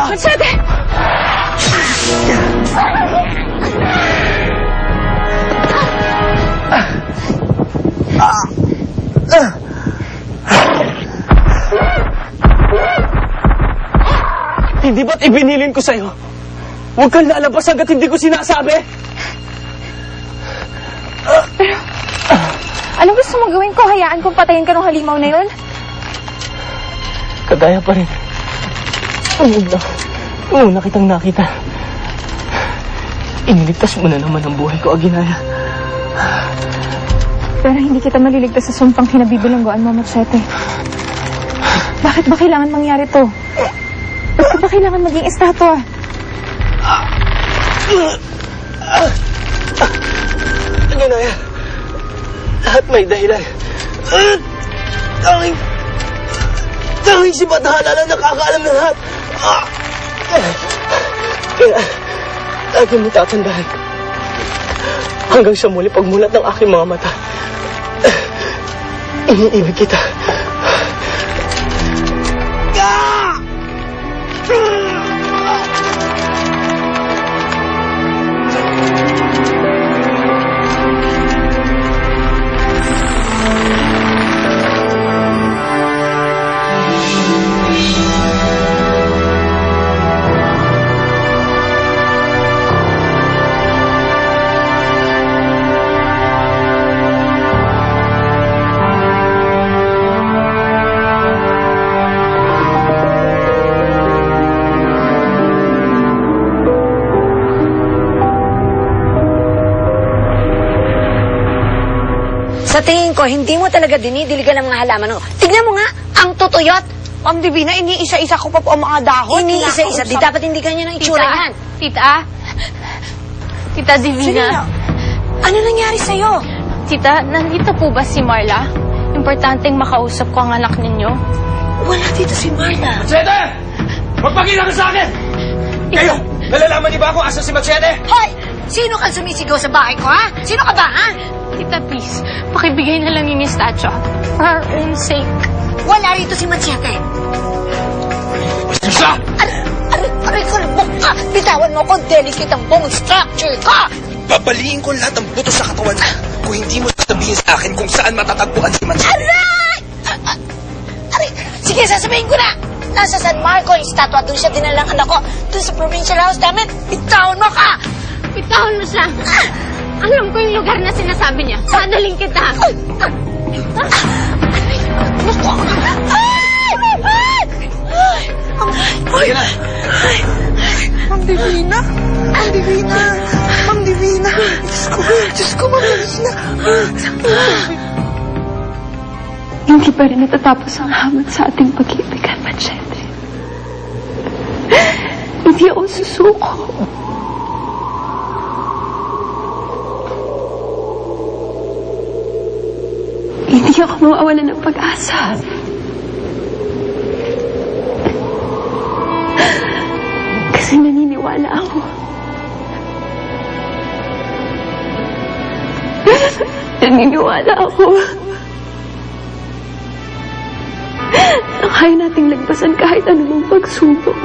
Machete! Hindi ba't ibinilin ko sa'yo? Huwag kang lalabas hanggat hindi ko sinasabi. Pero, anong gusto mong gawin ko? Hayaan kong patayin ka ng halimaw na yun? Kagaya pa rin. Una kitang nakita. Iniligtas mo na naman ang buhay ko, Aguinalda. Pero hindi kita maliligtas sa sumpang kinabibilangguan mo, Machete. Bakit ba kailangan mangyari to? Bakit ba kailangan maging estatwa? Aguinalda, lahat may dahilan. Tanging si Bathala lang nakakaalam ng lahat. Kaya, lagi mo tatandaan. Hanggang sa muli pagmulat ng aking mga mata, iniibig kita. Sa tingin ko, hindi mo talaga dinidiligan ang mga halaman. No? Tignan mo nga, ang tutuyot. Ma'am Divina, iniisa-isa ko pa po ang mga dahon. Iniisa-isa. Di dapat hindi ganyan ang itsura yan. Tita Divina. Ano nangyari sa'yo? Tita, nandito po ba si Marla? Importanteng makausap ko ang anak ninyo. Wala dito si Marla. Machete! Magpakita ka sa akin! Kayo! Nalalaman niyo ba kung asan si Machete? Hoy! Sino kang sumisigaw sa bahay ko, ha? Sino ka ba, ha? Tita, please, pakibigay na lang yung estatwa. For our own sake. Wala rito si Machete. Susa! Aray ko na buka! Bitawan mo ko, delicate ang bone structure ka! Babaliin ko lahat ng buto sa katawan kung hindi mo sasabihin sa akin kung saan matatagpuan si Machete. Aray! Aray! Sige, sasabihin ko na! Nasa San Marco yung statwa. Doon siya dinalang anak ko. Doon sa provincial house namin. Bitawan mo ka! Bitawan mo siya. Alam ko yung lugar na sinasabi niya. Sadaling kita. Ma'am Divina? Ma'am Divina? Ma'am Divina? Diyos ko, Ma'am Divina. Hindi pa rin natatapos ang hamon sa ating pag-ibigan, Machete. Hindi ako susuko. Hindi ako mawawalan ng pag-asa. Kasi naniniwala ako. Naniniwala ako. Na kaya nating lagpasan kahit anumang pagsubok.